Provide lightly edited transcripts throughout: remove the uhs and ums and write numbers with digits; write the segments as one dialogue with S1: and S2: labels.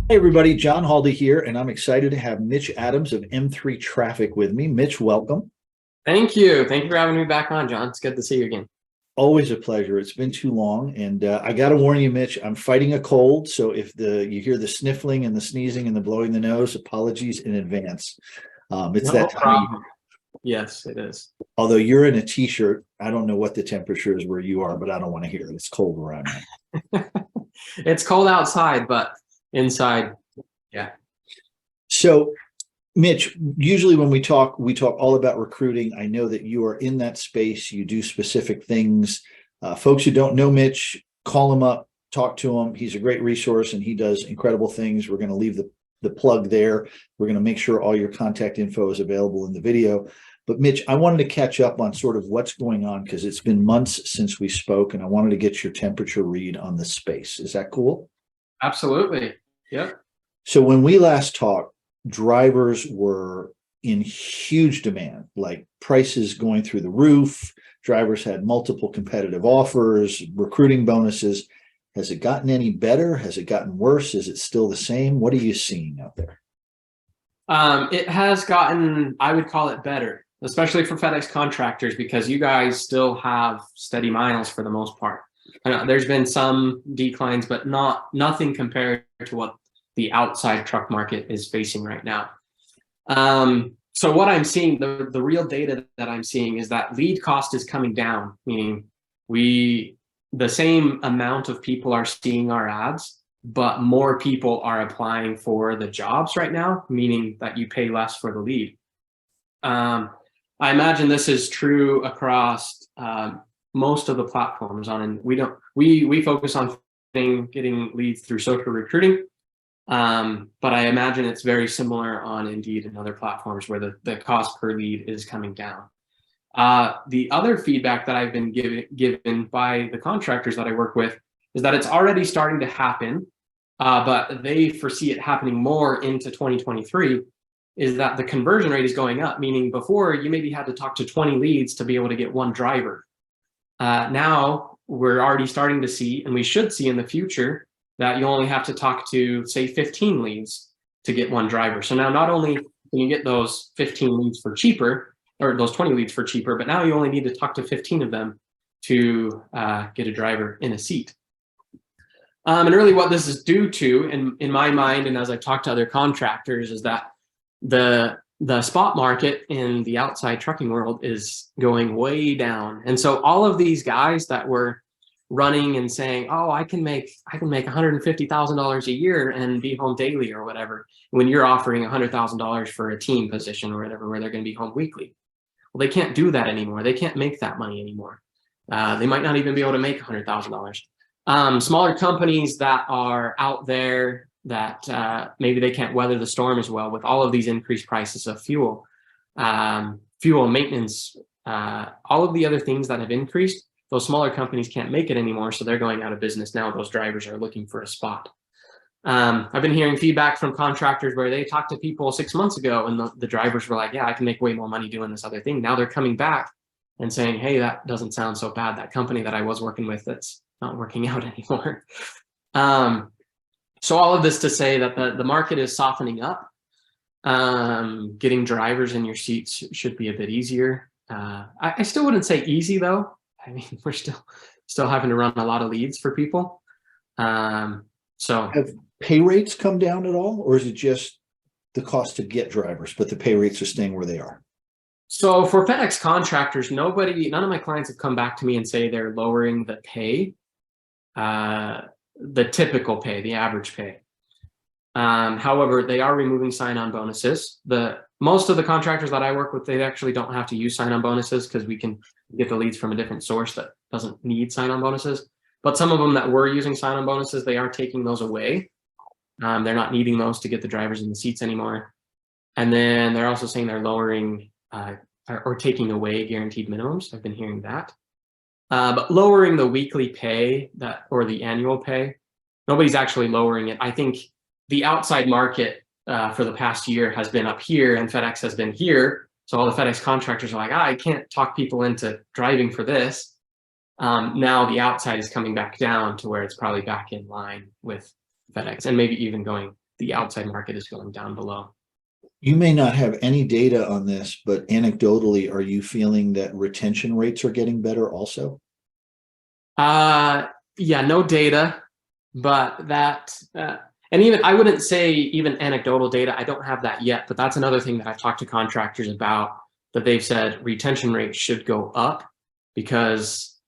S1: Hey everybody, John Haldi here, and I'm excited to have Mitch Adams of M3 Traffic with me. Mitch, welcome.
S2: Thank you. Thank you for having me back on, John. It's good to see you again.
S1: Always a pleasure. It's been too long, and I got to warn you, Mitch, I'm fighting a cold, so if you hear the sniffling and the sneezing and the blowing the nose, apologies in advance. It's
S2: No
S1: that time of year.
S2: problem. Yes, it is.
S1: Although you're in a t-shirt, I don't know what the temperature is where you are, but I don't want to hear it. It's cold where I'm at.
S2: It's cold outside, but inside, yeah.
S1: So Mitch, usually when we talk all about recruiting. I know that you are in that space. You do specific things. Folks who don't know Mitch, call him up, talk to him. He's a great resource and he does incredible things. We're going to leave the plug there. We're going to make sure all your contact info is available in the video. But Mitch, I wanted to catch up on sort of what's going on because it's been months since we spoke and I wanted to get your temperature read on the space. Is that cool?
S2: Absolutely. Yep.
S1: So when we last talked, drivers were in huge demand, like prices going through the roof. Drivers had multiple competitive offers, recruiting bonuses. Has it gotten any better? Has it gotten worse? Is it still the same? What are you seeing out there?
S2: It has gotten, I would call it better, especially for FedEx contractors, because you guys still have steady miles for the most part. I know there's been some declines, but nothing compared to what the outside truck market is facing right now. So what I'm seeing, the real data that I'm seeing is that lead cost is coming down, meaning the same amount of people are seeing our ads, but more people are applying for the jobs right now, meaning that you pay less for the lead. I imagine this is true across most of the platforms and we focus on getting leads through social recruiting. But I imagine it's very similar on Indeed and other platforms where the cost per lead is coming down. The other feedback that I've been given by the contractors that I work with is that it's already starting to happen, but they foresee it happening more into 2023, is that the conversion rate is going up, meaning before you maybe had to talk to 20 leads to be able to get one driver. Now we're already starting to see, and we should see in the future, that you only have to talk to, say, 15 leads to get one driver. So now not only can you get those 15 leads for cheaper, or those 20 leads for cheaper, but now you only need to talk to 15 of them to get a driver in a seat. And really what this is due to, in my mind, and as I've talked to other contractors, is that the spot market in the outside trucking world is going way down. And so all of these guys that were running and saying, oh, I can make $150,000 a year and be home daily or whatever, when you're offering $100,000 for a team position or whatever, where they're going to be home weekly. Well, they can't do that anymore. They can't make that money anymore. They might not even be able to make $100,000. Smaller companies that are out there that maybe they can't weather the storm as well with all of these increased prices of fuel, fuel maintenance, all of the other things that have increased. Those smaller companies can't make it anymore, so they're going out of business now. Those drivers are looking for a spot. I've been hearing feedback from contractors where they talked to people 6 months ago and the drivers were like, yeah, I can make way more money doing this other thing. Now they're coming back and saying, hey, that doesn't sound so bad. That company that I was working with, that's not working out anymore. So all of this to say that the market is softening up. Getting drivers in your seats should be a bit easier. I still wouldn't say easy though. I mean, we're still having to run a lot of leads for people. So
S1: Have pay rates come down at all, or is it just the cost to get drivers, but the pay rates are staying where they are?
S2: So for FedEx contractors, none of my clients have come back to me and say they're lowering the pay, the typical pay, the average pay. However, they are removing sign-on bonuses. Most of the contractors that I work with, they actually don't have to use sign-on bonuses because we can get the leads from a different source that doesn't need sign-on bonuses. But some of them that were using sign-on bonuses, they are taking those away. They're not needing those to get the drivers in the seats anymore. And then they're also saying they're lowering or taking away guaranteed minimums. I've been hearing that. But lowering the weekly pay or the annual pay, nobody's actually lowering it. I think the outside market for the past year has been up here and FedEx has been here. So all the FedEx contractors are like, I can't talk people into driving for this. Now the outside is coming back down to where it's probably back in line with FedEx and maybe even going the outside market is going down below.
S1: You may not have any data on this, but anecdotally, are you feeling that retention rates are getting better also?
S2: Yeah, no data, but that, and even I wouldn't say even anecdotal data. I don't have that yet, but that's another thing that I've talked to contractors about, that they've said retention rates should go up because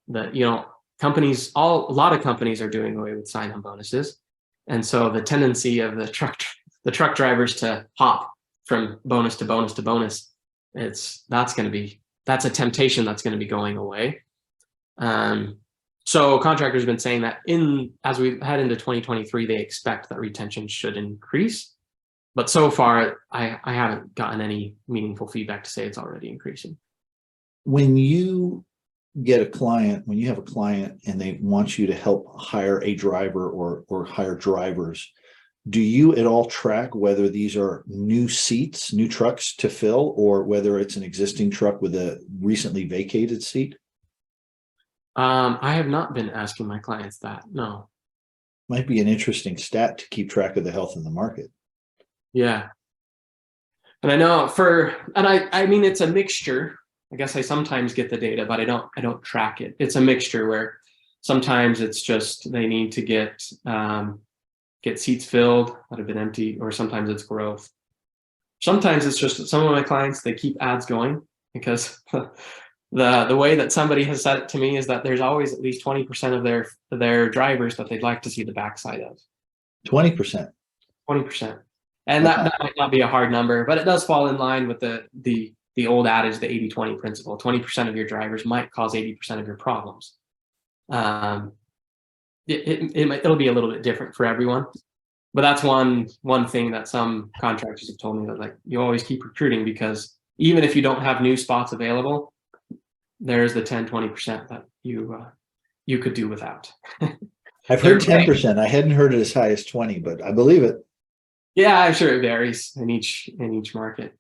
S2: companies, a lot of companies are doing away with sign-on bonuses. And so the tendency of the truck drivers to hop from bonus to bonus to bonus, that's a temptation that's going to be going away. So contractors have been saying that as we head into 2023, they expect that retention should increase. But so far, I haven't gotten any meaningful feedback to say it's already increasing.
S1: When you have a client and they want you to help hire a driver or hire drivers, do you at all track whether these are new seats, new trucks to fill, or whether it's an existing truck with a recently vacated seat?
S2: I have not been asking my clients that, no.
S1: Might be an interesting stat to keep track of the health of the market.
S2: Yeah. And I know I mean, it's a mixture. I guess I sometimes get the data, but I don't track it. It's a mixture where sometimes it's just they need to get seats filled that have been empty, or sometimes it's growth. Sometimes it's just some of my clients, they keep ads going because the way that somebody has said it to me is that there's always at least 20% of their drivers that they'd like to see the backside of.
S1: 20%.
S2: 20%. And that might not be a hard number, but it does fall in line with the old adage, the 80-20 principle. 20% of your drivers might cause 80% of your problems. It'll be a little bit different for everyone, but that's one thing that some contractors have told me, that like, you always keep recruiting, because even if you don't have new spots available, there's the 10-20% that you could do without.
S1: I've heard 10%. I hadn't heard it as high as 20, but I believe it.
S2: Yeah, I'm sure it varies in each market.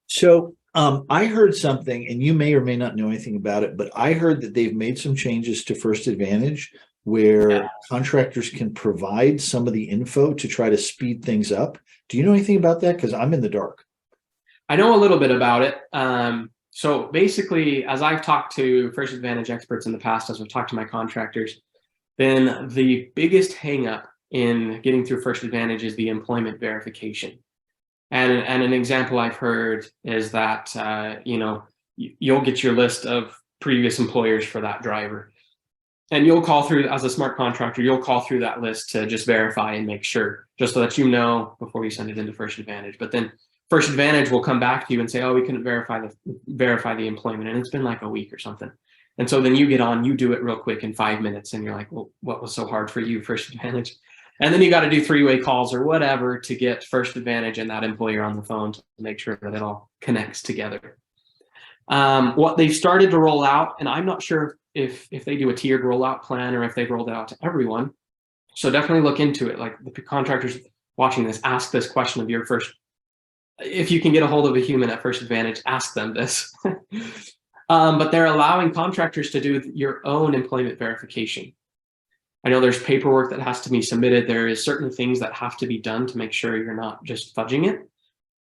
S1: So I heard something, and you may or may not know anything about it, but I heard that they've made some changes to First Advantage where contractors can provide some of the info to try to speed things up. Do you know anything about that? Because I'm in the dark.
S2: I know a little bit about it. So basically, as I've talked to First Advantage experts in the past, as I've talked to my contractors, then the biggest hangup in getting through First Advantage is the employment verification. And an example I've heard is that, you'll get your list of previous employers for that driver. And you'll call through, as a smart contractor, you'll call through that list to just verify and make sure, just so that you know before you send it into First Advantage. But then First Advantage will come back to you and say, oh, we couldn't verify the employment, and it's been like a week or something. And so then you get on, you do it real quick in 5 minutes, and you're like, well, what was so hard for you, First Advantage? And then you got to do 3-way calls or whatever to get First Advantage and that employer on the phone to make sure that it all connects together. What they've started to roll out, and I'm not sure if they do a tiered rollout plan or if they've rolled it out to everyone. So definitely look into it. Like the contractors watching this, ask this question of your first. If you can get a hold of a human at First Advantage, ask them this. But they're allowing contractors to do your own employment verification. I know there's paperwork that has to be submitted. There is certain things that have to be done to make sure you're not just fudging it.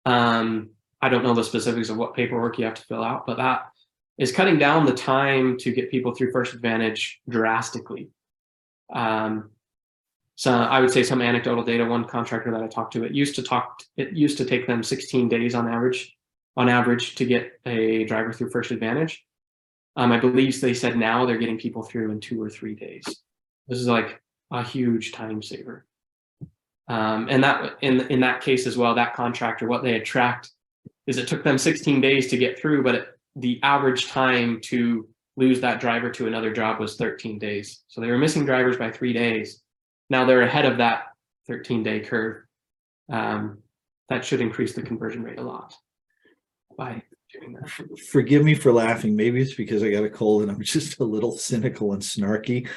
S2: I don't know the specifics of what paperwork you have to fill out, but that is cutting down the time to get people through First Advantage drastically. So I would say some anecdotal data. One contractor that I talked to, it used to take them 16 days on average to get a driver through First Advantage. I believe they said now they're getting people through in 2 or 3 days. This is like a huge time saver. And that in that case as well, that contractor, what they had tracked is it took them 16 days to get through, but the average time to lose that driver to another job was 13 days. So they were missing drivers by 3 days. Now they're ahead of that 13-day curve. That should increase the conversion rate a lot by doing that.
S1: Forgive me for laughing. Maybe it's because I got a cold and I'm just a little cynical and snarky.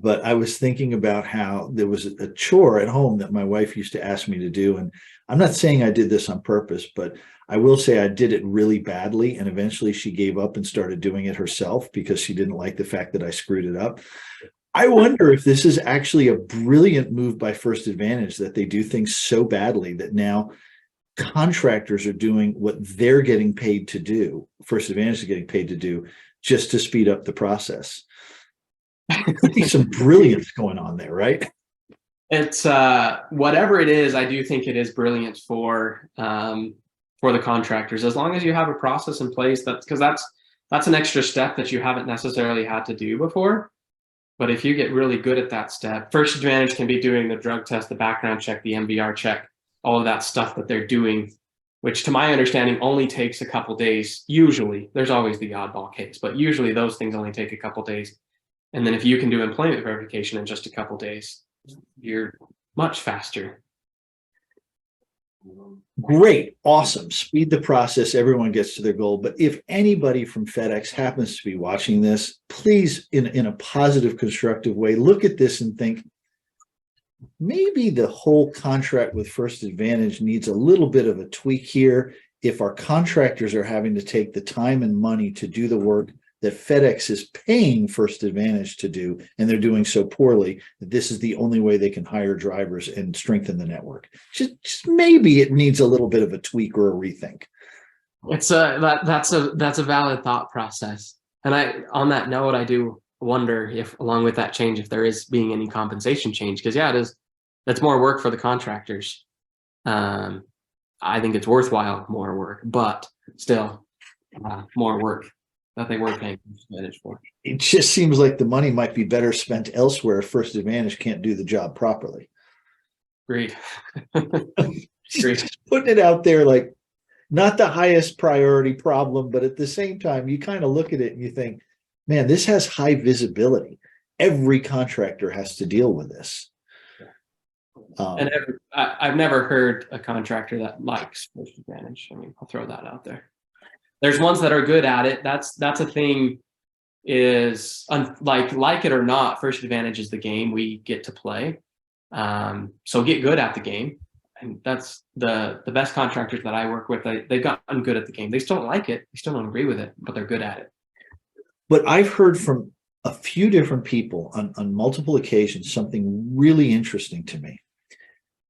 S1: But I was thinking about how there was a chore at home that my wife used to ask me to do. And I'm not saying I did this on purpose, but I will say I did it really badly. And eventually she gave up and started doing it herself because she didn't like the fact that I screwed it up. I wonder if this is actually a brilliant move by First Advantage, that they do things so badly that now contractors are doing what they're getting paid to do. First Advantage is getting paid to do just to speed up the process. Could be some brilliance going on there, right?
S2: It's whatever it is, I do think it is brilliant for the contractors, as long as you have a process in place. That's an extra step that you haven't necessarily had to do before. But if you get really good at that step, First Advantage can be doing the drug test, the background check, the MVR check, all of that stuff that they're doing, which to my understanding only takes a couple days. Usually, there's always the oddball case, but usually those things only take a couple days. And then if you can do employment verification in just a couple days, you're much faster.
S1: Great, awesome. Speed the process. Everyone gets to their goal. But if anybody from FedEx happens to be watching this, please, in a positive, constructive way, look at this and think, maybe the whole contract with First Advantage needs a little bit of a tweak here. If our contractors are having to take the time and money to do the work that FedEx is paying First Advantage to do, and they're doing so poorly, that this is the only way they can hire drivers and strengthen the network. Just maybe it needs a little bit of a tweak or a rethink.
S2: That's a valid thought process. And on that note, I do wonder if, along with that change, if there is being any compensation change, because yeah, that's more work for the contractors. I think it's worthwhile more work, but still more work that they were paying First Advantage for.
S1: It just seems like the money might be better spent elsewhere if First Advantage can't do the job properly.
S2: Great.
S1: Just putting it out there, like, not the highest priority problem, but at the same time, you kind of look at it and you think, man, this has high visibility. Every contractor has to deal with this.
S2: And I've never heard a contractor that likes First Advantage. I mean, I'll throw that out there. There's ones that are good at it. That's a thing, is like it or not, First Advantage is the game we get to play. So get good at the game. And that's the best contractors that I work with. They've gotten good at the game. They still don't like it. They still don't agree with it, but they're good at it.
S1: But I've heard from a few different people on multiple occasions something really interesting to me.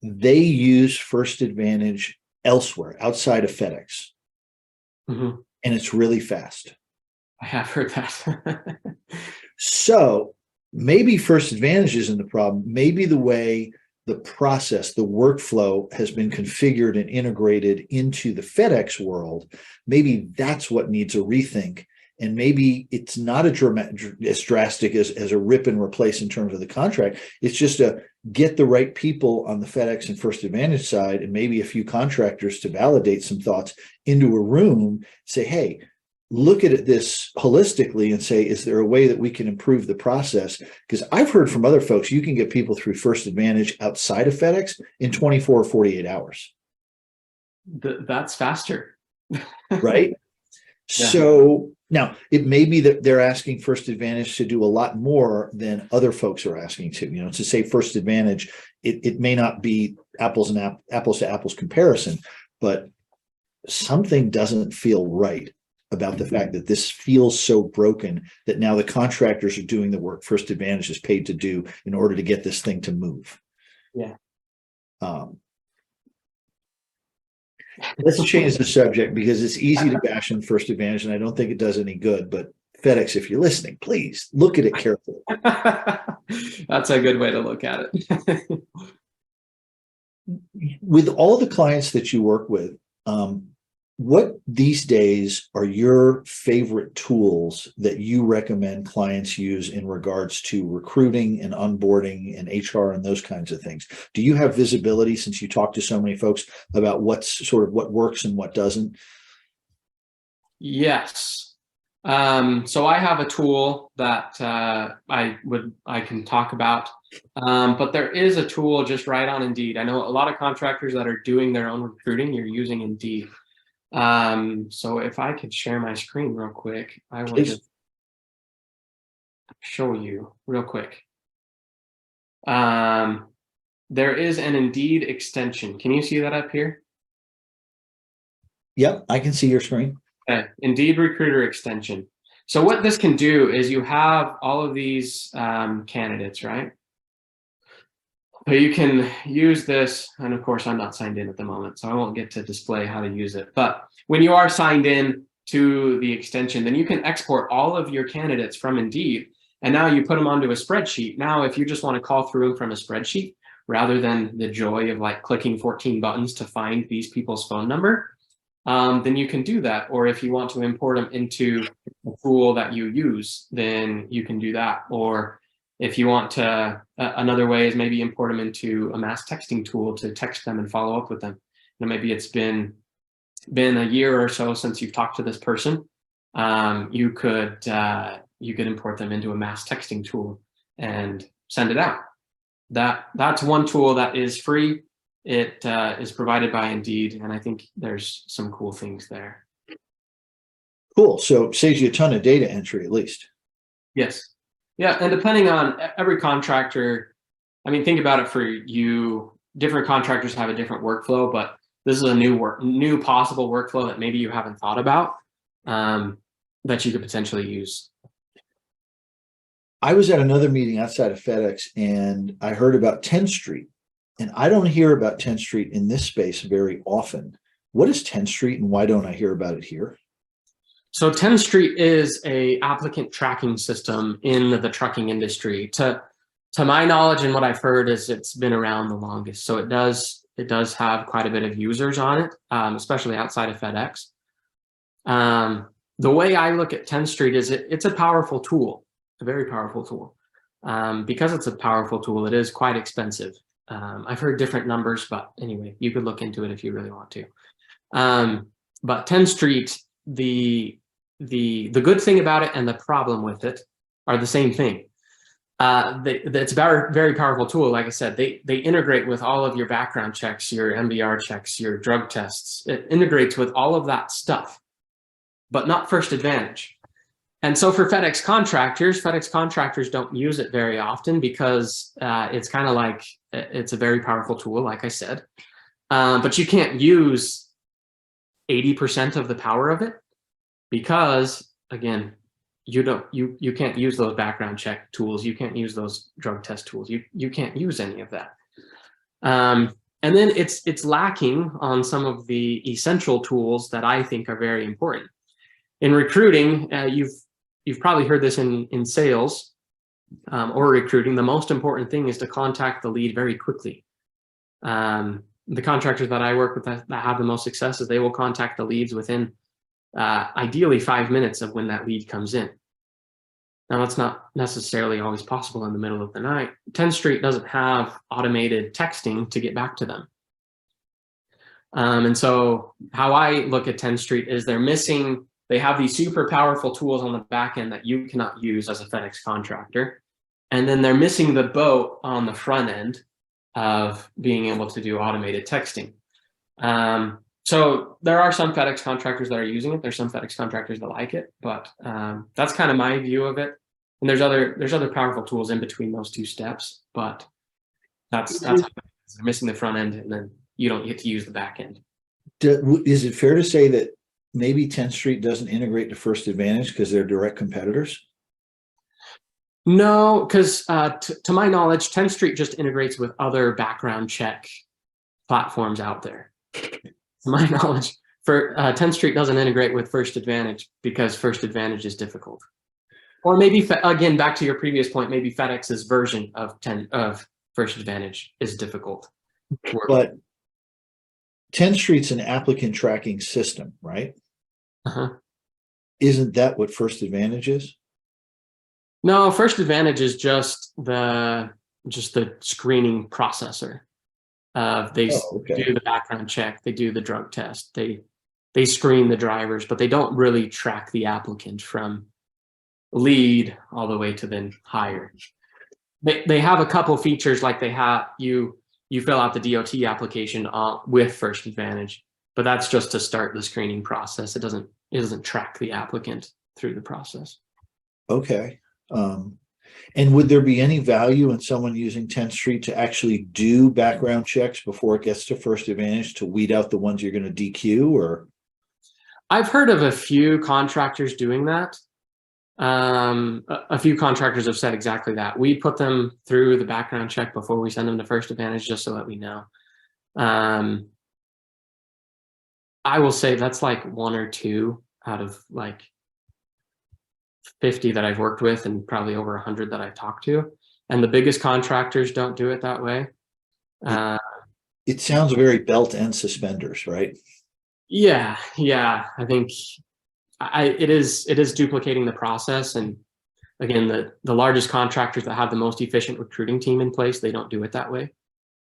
S1: They use First Advantage elsewhere, outside of FedEx.
S2: Mm-hmm.
S1: And it's really fast.
S2: I have heard that.
S1: So maybe First Advantage isn't the problem. Maybe the way the process, the workflow has been configured and integrated into the FedEx world, maybe that's what needs a rethink. And maybe it's not as drastic as a rip and replace in terms of the contract. It's just to get the right people on the FedEx and First Advantage side, and maybe a few contractors to validate some thoughts into a room, say, hey, look at this holistically and say, is there a way that we can improve the process? Because I've heard from other folks, you can get people through First Advantage outside of FedEx in 24 or 48 hours.
S2: That's faster.
S1: Right? Yeah. So now it may be that they're asking First Advantage to do a lot more than other folks are asking to, to say First Advantage, it may not be apples to apples comparison, but something doesn't feel right about the fact that this feels so broken that now the contractors are doing the work First Advantage is paid to do in order to get this thing to move.
S2: Yeah.
S1: Let's change the subject, because it's easy to bash on First Advantage, and I don't think it does any good. But FedEx, if you're listening, please look at it carefully.
S2: That's a good way to look at it.
S1: With all the clients that you work with, what these days are your favorite tools that you recommend clients use in regards to recruiting and onboarding and HR and those kinds of things? Do you have visibility, since you talk to so many folks, about what works and what doesn't?
S2: Yes. So I have a tool that I can talk about, but there is a tool just right on Indeed. I know a lot of contractors that are doing their own recruiting, you're using Indeed. So if I could share my screen real quick, I will just show you real quick. There is an Indeed extension. Can you see that up here?
S1: Yep, I can see your screen.
S2: Okay. Indeed Recruiter extension. So what this can do is you have all of these candidates, right? So you can use this, and of course I'm not signed in at the moment, so I won't get to display how to use it. But when you are signed in to the extension, then you can export all of your candidates from Indeed, and now you put them onto a spreadsheet. Now, if you just want to call through them from a spreadsheet, rather than the joy of like clicking 14 buttons to find these people's phone number, then you can do that. Or if you want to import them into a tool that you use, then you can do that. Or if you want to, another way is maybe import them into a mass texting tool to text them and follow up with them. Maybe it's been a year or so since you've talked to this person. You could import them into a mass texting tool and send it out. That's one tool that is free. It is provided by Indeed, and I think there's some cool things there.
S1: Cool. So it saves you a ton of data entry, at least.
S2: Yes. Yeah, and depending on every contractor, I mean, think about it for you. Different contractors have a different workflow, but this is a new possible workflow that maybe you haven't thought about that you could potentially use.
S1: I was at another meeting outside of FedEx, and I heard about 10th Street. And I don't hear about 10th Street in this space very often. What is 10th Street, and why don't I hear about it here?
S2: So 10th Street is a applicant tracking system in the trucking industry. To my knowledge and what I've heard is it's been around the longest. So it does have quite a bit of users on it, especially outside of FedEx. The way I look at 10th Street is it's a powerful tool, a very powerful tool. Because it's a powerful tool, it is quite expensive. I've heard different numbers, but anyway, you could look into it if you really want to. But 10th Street, the good thing about it and the problem with it are the same thing. It's a very, very powerful tool. Like I said, they integrate with all of your background checks, your MBR checks, your drug tests. It integrates with all of that stuff, but not First Advantage. And so for FedEx contractors don't use it very often because it's kind of like, it's a very powerful tool, like I said, but you can't use 80% of the power of it because, again, you can't use those background check tools. You can't use those drug test tools. You can't use any of that. And then it's lacking on some of the essential tools that I think are very important. In recruiting, you've probably heard this in sales or recruiting. The most important thing is to contact the lead very quickly. The contractors that I work with that have the most success is they will contact the leads within ideally 5 minutes of when that lead comes in. Now, that's not necessarily always possible in the middle of the night. 10th Street doesn't have automated texting to get back to them. And so how I look at 10th Street is they have these super powerful tools on the back end that you cannot use as a FedEx contractor. And then they're missing the boat on the front end of being able to do automated texting. So there are some FedEx contractors that are using it. There's some FedEx contractors that like it, but that's kind of my view of it. And there's other powerful tools in between those two steps, but that's how they're missing the front end, and then you don't get to use the back end.
S1: Is it fair to say that maybe 10th Street doesn't integrate to First Advantage because they're direct competitors?
S2: No, because to my knowledge, 10th Street just integrates with other background check platforms out there. To my knowledge, 10th Street doesn't integrate with First Advantage because First Advantage is difficult. Or maybe, again, back to your previous point, maybe FedEx's version of First Advantage is difficult.
S1: But 10th Street's an applicant tracking system, right?
S2: Uh-huh.
S1: Isn't that what First Advantage is?
S2: No, First Advantage is just the screening processor. They do the background check, they do the drug test, they screen the drivers, but they don't really track the applicant from lead all the way to then hire. They have a couple features, like they have you fill out the DOT application with First Advantage, but that's just to start the screening process. It doesn't track the applicant through the process.
S1: Okay. And would there be any value in someone using 10th Street to actually do background checks before it gets to First Advantage to weed out the ones you're going to DQ? Or
S2: I've heard of a few contractors doing that. A few contractors have said exactly that. We put them through the background check before we send them to First Advantage, just so that we know. I will say that's like 1 or 2 out of like 50 that I've worked with, and probably over 100 that I've talked to. And the biggest contractors don't do it that way.
S1: It sounds very belt and suspenders, right?
S2: Yeah, I think it is duplicating the process. And again, the largest contractors that have the most efficient recruiting team in place, they don't do it that way.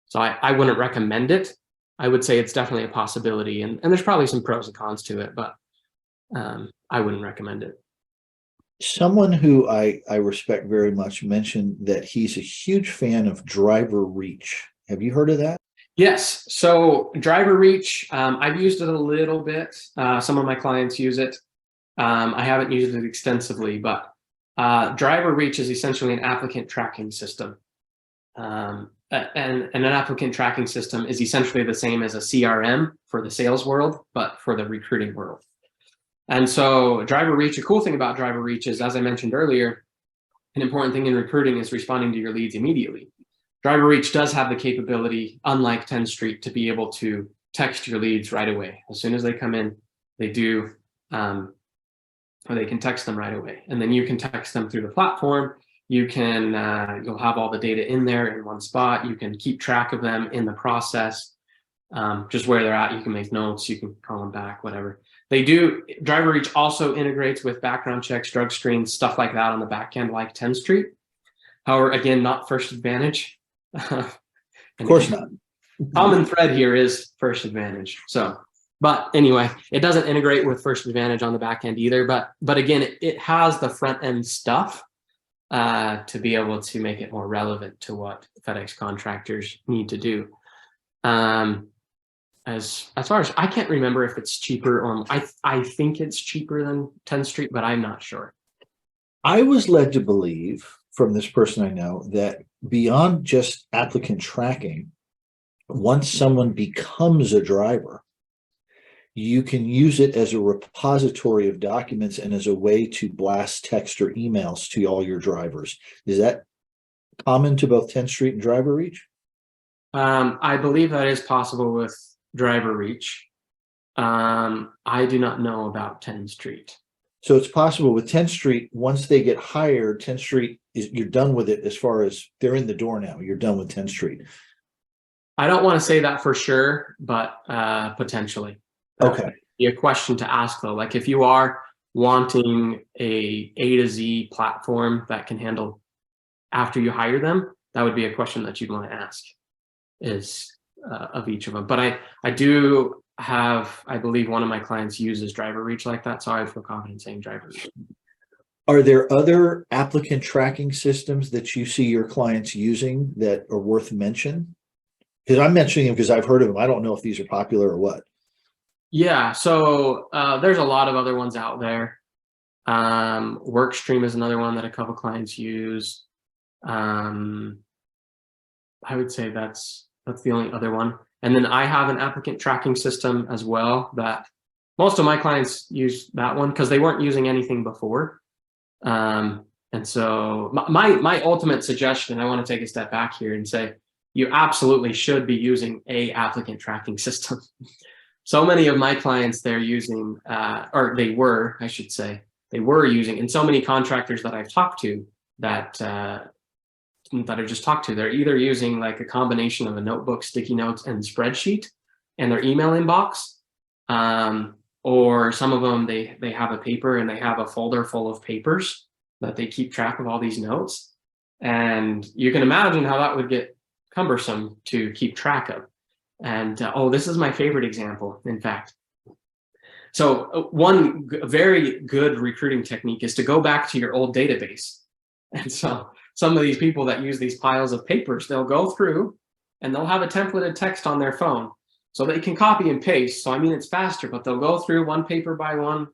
S2: So I wouldn't recommend it. I would say it's definitely a possibility, and there's probably some pros and cons to it, but I wouldn't recommend it.
S1: Someone who I respect very much mentioned that he's a huge fan of driver reach. Have you heard of that?
S2: Yes. So driver reach, I've used it a little bit. Some of my clients use it. I haven't used it extensively, but driver reach is essentially an applicant tracking system. And an applicant tracking system is essentially the same as a CRM for the sales world, but for the recruiting world. And so driver reach, a cool thing about driver reach is, as I mentioned earlier, an important thing in recruiting is responding to your leads immediately. Driver reach does have the capability, unlike 10th Street, to be able to text your leads right away. As soon as they come in, they do, or they can text them right away. And then you can text them through the platform. You can, you'll have all the data in there in one spot. You can keep track of them in the process, just where they're at. You can make notes, you can call them back, whatever. They do, driver reach also integrates with background checks, drug screens, stuff like that on the back end, like 10th Street. However, again, not First Advantage.
S1: Of course not.
S2: Common thread here is First Advantage. So, but anyway, it doesn't integrate with First Advantage on the back end either. But again, it has the front end stuff to be able to make it more relevant to what FedEx contractors need to do. As far as I can't remember if it's cheaper, or I think it's cheaper than 10th Street, but I'm not sure.
S1: I was led to believe from this person I know that beyond just applicant tracking, once someone becomes a driver, you can use it as a repository of documents and as a way to blast text or emails to all your drivers. Is that common to both 10th Street and driver reach?
S2: I believe that is possible with driver reach. I do not know about 10th Street.
S1: So it's possible with 10th Street, once they get hired, 10th Street is, you're done with it as far as they're in the door now. You're done with 10th Street.
S2: I don't want to say that for sure, but potentially.
S1: Okay.
S2: Be a question to ask though. Like if you are wanting a to Z platform that can handle after you hire them, that would be a question that you'd want to ask is of each of them. But I do have, I believe one of my clients uses driver reach like that. So I feel confident saying driver reach.
S1: Are there other applicant tracking systems that you see your clients using that are worth mention? Because I'm mentioning them because I've heard of them. I don't know if these are popular or what.
S2: Yeah, so there's a lot of other ones out there. Workstream is another one that a couple clients use. I would say that's the only other one. And then I have an applicant tracking system as well that most of my clients use that one because they weren't using anything before. And so my ultimate suggestion, I want to take a step back here and say, you absolutely should be using a applicant tracking system. So many of my clients, they're using, or they were, I should say, they were using, and so many contractors that I've talked to that I just talked to, they're either using like a combination of a notebook, sticky notes, and spreadsheet in their email inbox, or some of them, they have a paper and they have a folder full of papers that they keep track of all these notes. And you can imagine how that would get cumbersome to keep track of. And oh, this is my favorite example, in fact. So one very good recruiting technique is to go back to your old database. And so some of these people that use these piles of papers, they'll go through and they'll have a templated text on their phone. So they can copy and paste. So I mean, it's faster, but they'll go through one paper by one,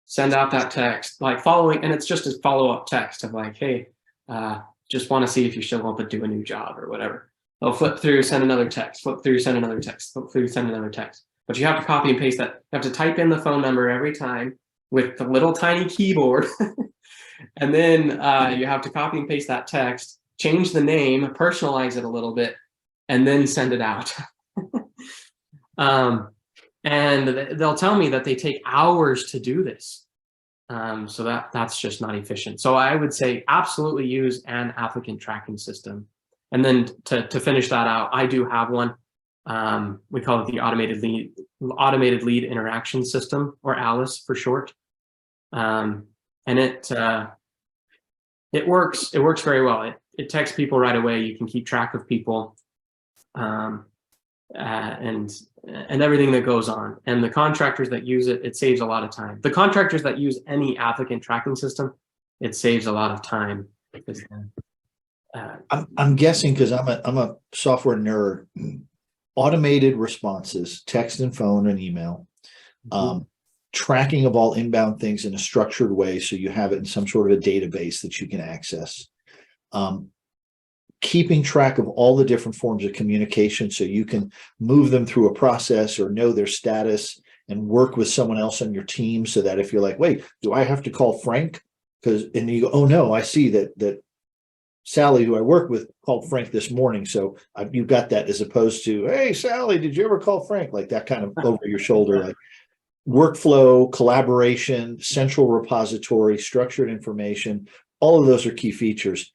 S2: send out that text, like following, and it's just a follow-up text of like, hey, just want to see if you still want to do a new job or whatever. They'll flip through, send another text, flip through, send another text, flip through, send another text. But you have to copy and paste that. You have to type in the phone number every time, with the little tiny keyboard. And then you have to copy and paste that text, change the name, personalize it a little bit, and then send it out. And they'll tell me that they take hours to do this. So that's just not efficient. So I would say absolutely use an applicant tracking system. And then to finish that out, I do have one. We call it the automated lead interaction system, or ALICE for short. And it works very well. It texts people right away. You can keep track of people, and everything that goes on. And the contractors that use it, it saves a lot of time. The contractors that use any applicant tracking system, it saves a lot of time. Because,
S1: I'm guessing, because I'm a software nerd. Automated responses, text and phone and email, tracking of all inbound things in a structured way, so you have it in some sort of a database that you can access. Keeping track of all the different forms of communication, so you can move them through a process or know their status and work with someone else on your team, so that if you're like, wait, do I have to call Frank? And you go, oh no, I see that Sally, who I work with, called Frank this morning. So you've got that, as opposed to, hey, Sally, did you ever call Frank? Like that kind of over your shoulder, like workflow, collaboration, central repository, structured information. All of those are key features.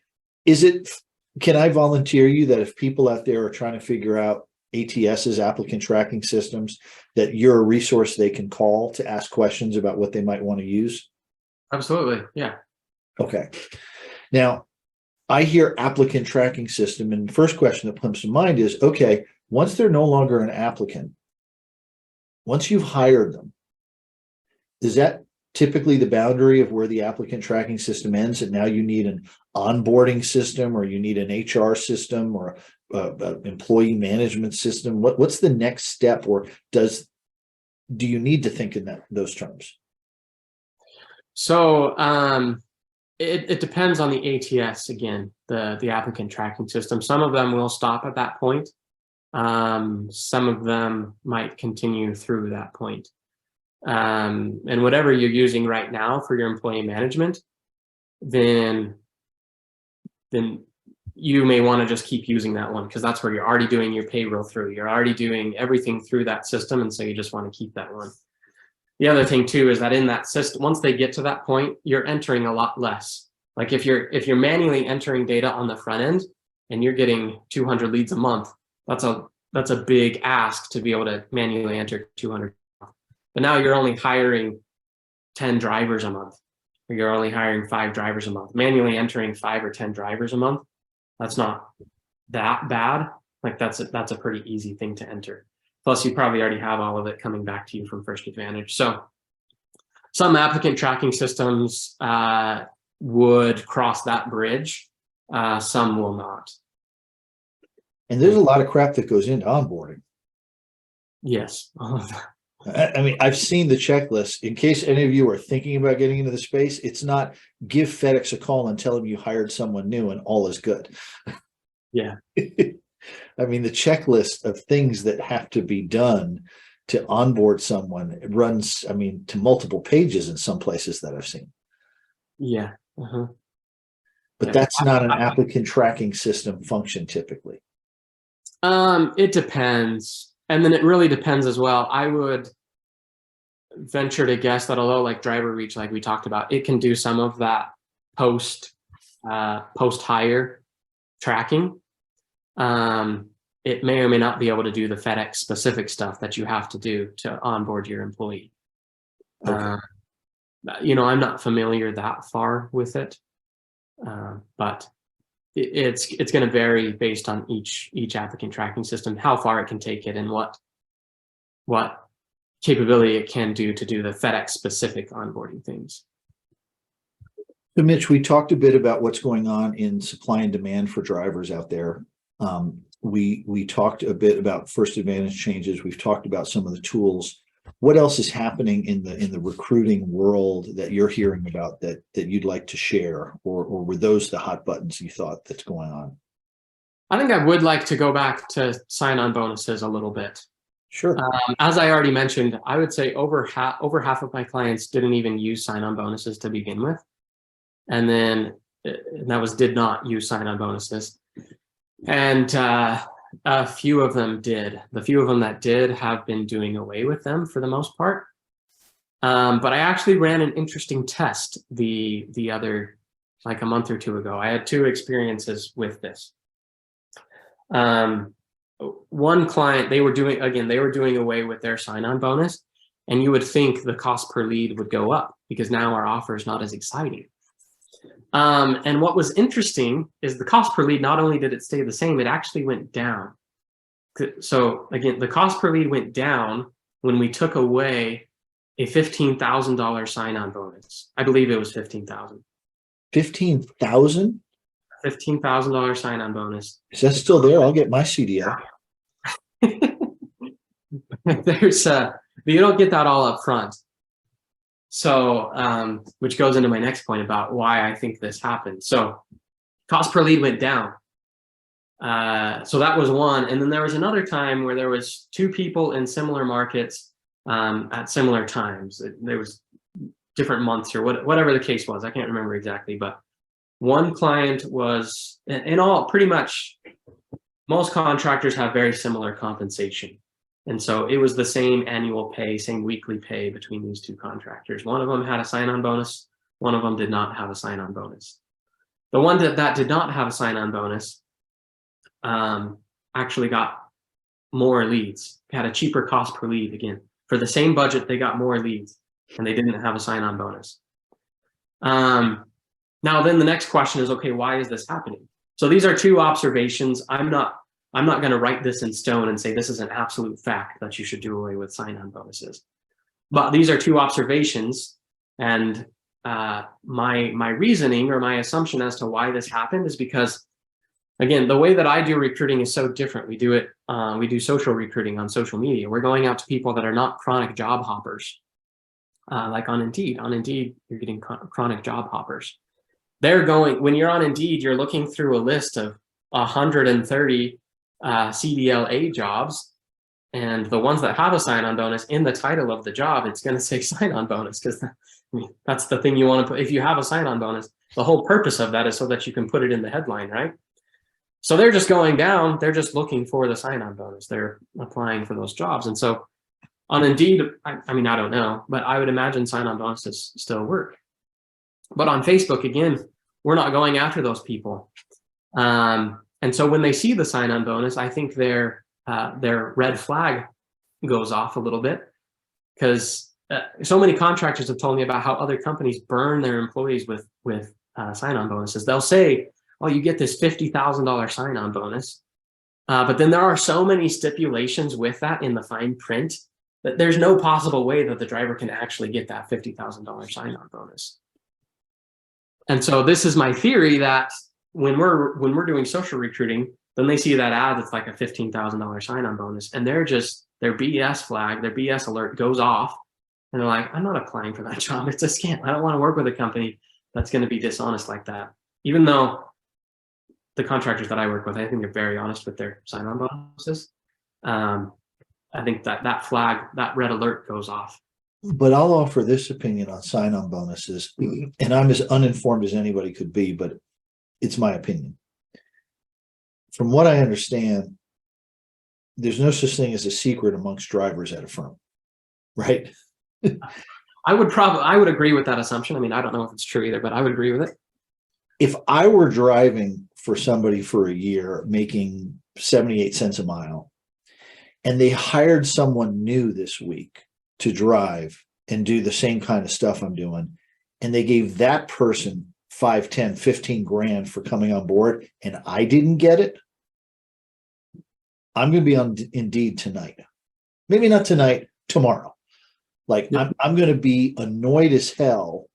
S1: Can I volunteer you that if people out there are trying to figure out ATS's, applicant tracking systems, that you're a resource they can call to ask questions about what they might want to use?
S2: Absolutely. Yeah.
S1: Okay. Now, I hear applicant tracking system, and the first question that comes to mind is, okay, once they're no longer an applicant, once you've hired them, is that typically the boundary of where the applicant tracking system ends, and now you need an onboarding system, or you need an HR system, or employee management system? What's the next step, or do you need to think in those terms?
S2: So it depends on the ATS, again, the applicant tracking system. Some of them will stop at that point. Some of them might continue through that point. And whatever you're using right now for your employee management, then you may want to just keep using that one, because that's where you're already doing your payroll through. You're already doing everything through that system, and so you just want to keep that one. The other thing too is that in that system, once they get to that point, you're entering a lot less. Like if you're manually entering data on the front end and you're getting 200 leads a month, that's a big ask to be able to manually enter 200. But now you're only hiring 10 drivers a month, or you're only hiring 5 drivers a month. Manually entering 5 or 10 drivers a month, that's not that bad. Like that's a pretty easy thing to enter. Plus, you probably already have all of it coming back to you from First Advantage. So some applicant tracking systems would cross that bridge. Some will not.
S1: And there's a lot of crap that goes into onboarding.
S2: Yes.
S1: I mean, I've seen the checklist. In case any of you are thinking about getting into the space, it's not give FedEx a call and tell them you hired someone new and all is good.
S2: Yeah.
S1: I mean, the checklist of things that have to be done to onboard someone, it runs, I mean, to multiple pages in some places that I've seen.
S2: Yeah.
S1: But that's not an applicant tracking system function typically.
S2: It depends. And then it really depends as well. I would venture to guess that although like driver reach, like we talked about, it can do some of that post hire tracking. It may or may not be able to do the FedEx specific stuff that you have to do to onboard your employee.
S1: Okay.
S2: I'm not familiar that far with it, but it's going to vary based on each applicant tracking system, how far it can take it, and what capability it can do to do the FedEx specific onboarding things.
S1: So Mitch, we talked a bit about what's going on in supply and demand for drivers out there. We talked a bit about First Advantage changes. We've talked about some of the tools. What else is happening in the recruiting world that you're hearing about that you'd like to share, or were those the hot buttons you thought that's going on?
S2: I think I would like to go back to sign-on bonuses a little bit.
S1: Sure.
S2: As I already mentioned, I would say over half of my clients didn't even use sign-on bonuses to begin with, and then did not use sign-on bonuses, and a few of them did. The few of them that did have been doing away with them for the most part. But I actually ran an interesting test the other, like a month or two ago. I had 2 experiences with this. One client, they were doing away with their sign-on bonus, and you would think the cost per lead would go up because now our offer is not as exciting. And what was interesting is the cost per lead, not only did it stay the same, it actually went down. So again, the cost per lead went down when we took away a $15,000 sign-on bonus. I believe it was 15,000.
S1: 15,000?
S2: $15,000 sign-on bonus.
S1: Is that still there? I'll get my CDL.
S2: There's you don't get that all up front. So, which goes into my next point about why I think this happened. So cost per lead went down. So that was one. And then there was another time where there was 2 people in similar markets at similar times. There was different months or whatever the case was. I can't remember exactly, but one client was, in all, pretty much most contractors have very similar compensation. And so it was the same annual pay, same weekly pay between these 2 contractors. One of them had a sign-on bonus. One of them did not have a sign-on bonus. The one that did not have a sign-on bonus actually got more leads, had a cheaper cost per lead. Again, for the same budget, they got more leads, and they didn't have a sign-on bonus. Now, then the next question is, okay, why is this happening? So these are 2 observations. I'm not going to write this in stone and say this is an absolute fact that you should do away with sign-on bonuses. But these are 2 observations, and my reasoning or my assumption as to why this happened is because, again, the way that I do recruiting is so different. We do social recruiting on social media. We're going out to people that are not chronic job hoppers, like on Indeed. On Indeed, you're getting chronic job hoppers. When you're on Indeed, you're looking through a list of 130 CDLA jobs, and the ones that have a sign-on bonus, in the title of the job, it's going to say sign-on bonus, because that's the thing you want to put. If you have a sign-on bonus, the whole purpose of that is so that you can put it in the headline, right? So they're just going down, they're just looking for the sign-on bonus. They're applying for those jobs. And so on Indeed, I mean, I don't know, but I would imagine sign-on bonuses still work. But on Facebook, again, we're not going after those people. And so when they see the sign-on bonus, I think their red flag goes off a little bit, because so many contractors have told me about how other companies burn their employees with sign-on bonuses. They'll say, oh, you get this $50,000 sign-on bonus. But then there are so many stipulations with that in the fine print that there's no possible way that the driver can actually get that $50,000 sign-on bonus. And so this is my theory, that when we're doing social recruiting, then they see that ad that's like a $15,000 sign-on bonus, and their BS flag, their BS alert goes off, and they're like, I'm not applying for that job. It's a scam. I don't want to work with a company that's going to be dishonest like that. Even though the contractors that I work with, I think they're very honest with their sign-on bonuses. I think that flag, that red alert goes off.
S1: But I'll offer this opinion on sign-on bonuses, and I'm as uninformed as anybody could be, but it's my opinion. From what I understand, there's no such thing as a secret amongst drivers at a firm, right?
S2: I would agree with that assumption. I mean, I don't know if it's true either, but I would agree with it.
S1: If I were driving for somebody for a year, making 78 cents a mile, and they hired someone new this week to drive and do the same kind of stuff I'm doing, and they gave that person 5, 10, 15 grand for coming on board, and I didn't get it, I'm going to be on Indeed tonight. Maybe not tonight, tomorrow. Like,
S2: Yep.
S1: I'm going to be annoyed as hell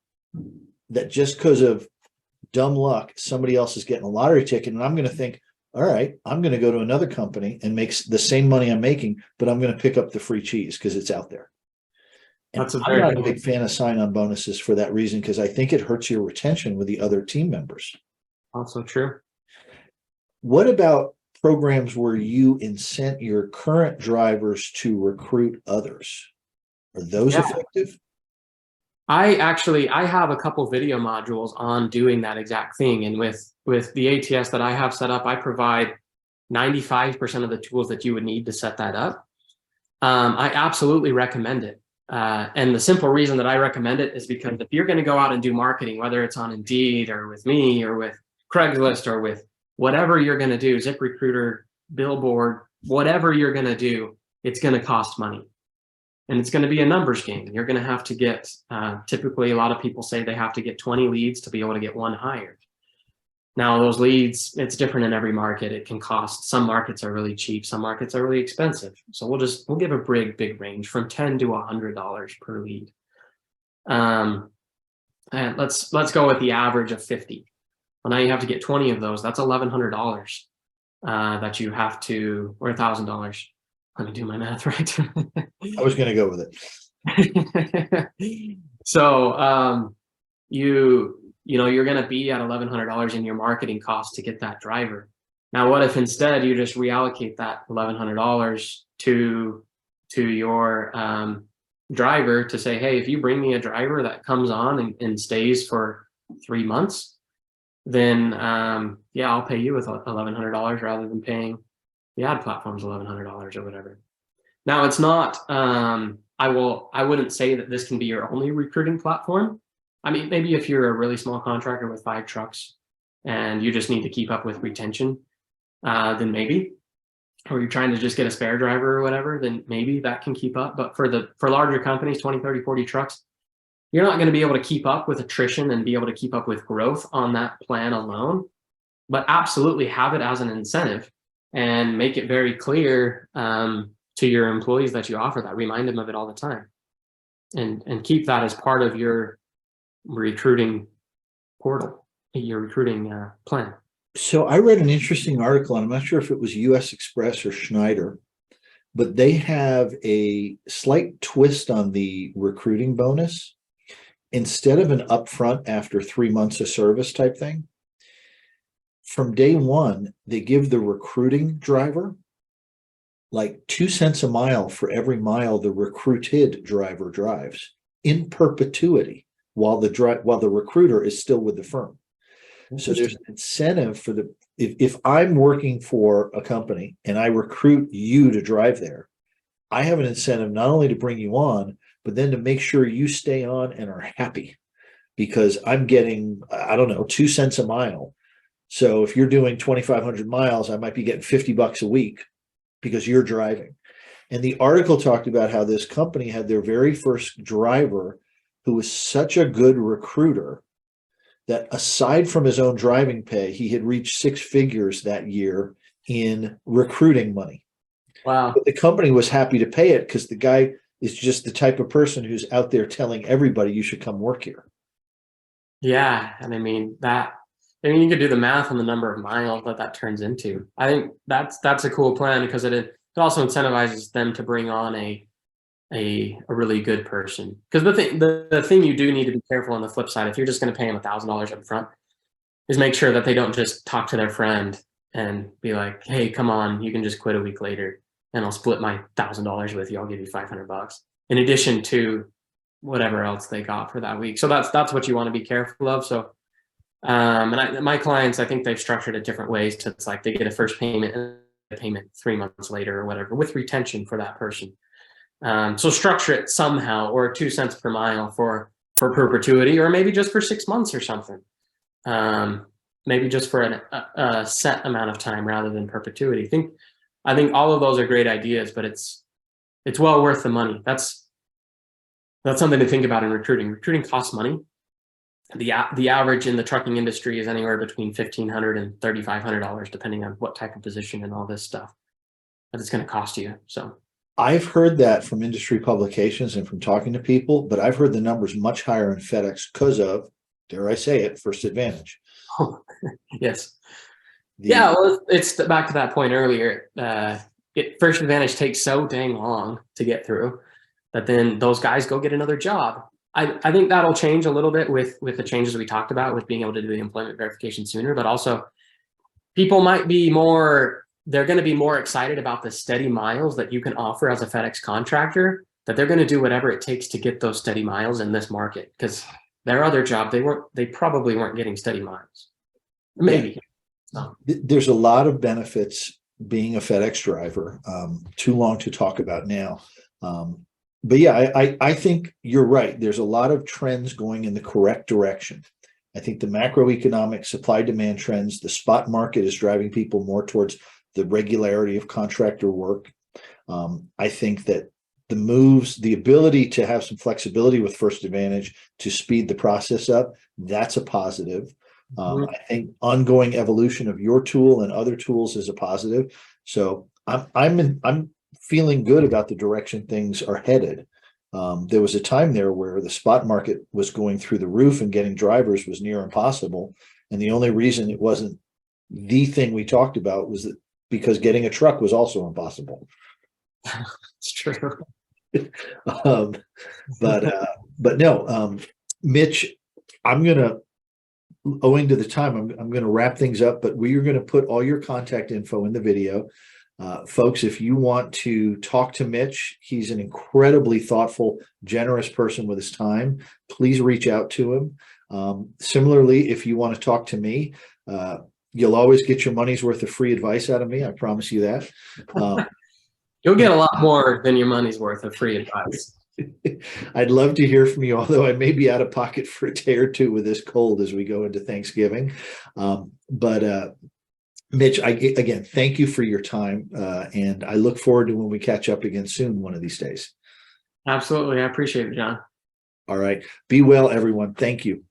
S1: that just because of dumb luck, somebody else is getting a lottery ticket, and I'm going to think, all right, I'm going to go to another company and make the same money I'm making, but I'm going to pick up the free cheese because it's out there. And
S2: That's a
S1: I'm
S2: very
S1: not a
S2: good
S1: big fan of sign-on bonuses for that reason, because I think it hurts your retention with the other team members.
S2: Also true.
S1: What about programs where you incent your current drivers to recruit others? Are those
S2: Yeah.
S1: effective?
S2: I have a couple video modules on doing that exact thing. And with the ATS that I have set up, I provide 95% of the tools that you would need to set that up. I absolutely recommend it. And the simple reason that I recommend it is because if you're going to go out and do marketing, whether it's on Indeed or with me or with Craigslist or with whatever you're going to do, ZipRecruiter, Billboard, whatever you're going to do, it's going to cost money. And it's going to be a numbers game. You're going to have to get, typically a lot of people say they have to get 20 leads to be able to get one hired. Now those leads, it's different in every market. It can cost, some markets are really cheap, some markets are really expensive. So we'll give a big range from $10 to $100 per lead. And let's go with the average of 50. Well, now you have to get 20 of those. That's $1,100 that you have to, or $1,000. Let me do my math right.
S1: I was going to go with
S2: it. So you're going to be at $1,100 in your marketing cost to get that driver. Now, what if instead you just reallocate that $1,100 to your driver to say, hey, if you bring me a driver that comes on and stays for 3 months, then yeah, I'll pay you with $1,100 rather than paying the ad platform's $1,100 or whatever. Now it's not, I wouldn't say that this can be your only recruiting platform. I mean, maybe if you're a really small contractor with 5 trucks and you just need to keep up with retention, then maybe, or you're trying to just get a spare driver or whatever, then maybe that can keep up. But for larger companies, 20, 30, 40 trucks, you're not going to be able to keep up with attrition and be able to keep up with growth on that plan alone, but absolutely have it as an incentive and make it very clear to your employees that you offer that. Remind them of it all the time, and keep that as part of your recruiting portal, your recruiting plan.
S1: So I read an interesting article, and I'm not sure if it was US Express or Schneider, but they have a slight twist on the recruiting bonus. Instead of an upfront after 3 months of service type thing, from day one, they give the recruiting driver like 2 cents a mile for every mile the recruited driver drives in perpetuity while the recruiter is still with the firm. So there's an incentive for if I'm working for a company and I recruit you to drive there, I have an incentive not only to bring you on, but then to make sure you stay on and are happy, because I'm getting, I don't know, 2 cents a mile. So if you're doing 2,500 miles, I might be getting $50 a week because you're driving. And the article talked about how this company had their very first driver who was such a good recruiter that aside from his own driving pay, he had reached 6 figures that year in recruiting money.
S2: Wow.
S1: But the company was happy to pay it because the guy is just the type of person who's out there telling everybody you should come work here.
S2: Yeah. And I mean, you could do the math on the number of miles that turns into. I think that's a cool plan because it also incentivizes them to bring on a really good person. Because the thing you do need to be careful on the flip side, if you're just going to pay them $1,000 up front, is make sure that they don't just talk to their friend and be like, hey, come on, you can just quit a week later and I'll split my $1,000 with you. I'll give you $500 in addition to whatever else they got for that week. So that's what you want to be careful of. So my clients, I think they've structured it different ways to, it's like they get a first payment and a payment 3 months later or whatever with retention for that person. So structure it somehow, or 2 cents per mile for perpetuity, or maybe just for 6 months or something. Maybe just for a set amount of time rather than perpetuity. I think all of those are great ideas, but it's well worth the money. That's something to think about in recruiting. Recruiting costs money. The average in the trucking industry is anywhere between $1,500 and $3,500, depending on what type of position and all this stuff that it's going to cost you. So
S1: I've heard that from industry publications and from talking to people, but I've heard the numbers much higher in FedEx because of, dare I say it, First Advantage.
S2: Oh, yes. Yeah, well, it's back to that point earlier. First Advantage takes so dang long to get through that then those guys go get another job. I think that'll change a little bit with the changes we talked about with being able to do the employment verification sooner, but also people might be more they're going to be more excited about the steady miles that you can offer as a FedEx contractor, that they're going to do whatever it takes to get those steady miles in this market. Because their other job, they probably weren't getting steady miles. Maybe. So.
S1: There's a lot of benefits being a FedEx driver. Too long to talk about now. But yeah, I think you're right. There's a lot of trends going in the correct direction. I think the macroeconomic supply demand trends, the spot market is driving people more towards the regularity of contractor work. I think that the moves, the ability to have some flexibility with First Advantage to speed the process up, that's a positive. I think ongoing evolution of your tool and other tools is a positive. So I'm feeling good about the direction things are headed. There was a time there where the spot market was going through the roof and getting drivers was near impossible. And the only reason it wasn't the thing we talked about was that because getting a truck was also impossible.
S2: It's true.
S1: But no, Mitch, I'm gonna, owing to the time, I'm going to wrap things up, but we are going to put all your contact info in the video. Folks, if you want to talk to Mitch, he's an incredibly thoughtful, generous person with his time. Please reach out to him. Similarly, if you want to talk to me, you'll always get your money's worth of free advice out of me. I promise you that.
S2: You'll get a lot more than your money's worth of free advice.
S1: I'd love to hear from you, although I may be out of pocket for a day or two with this cold as we go into Thanksgiving. Mitch, again, thank you for your time. And I look forward to when we catch up again soon, one of these days.
S2: Absolutely. I appreciate it, John.
S1: All right. Be well, everyone. Thank you.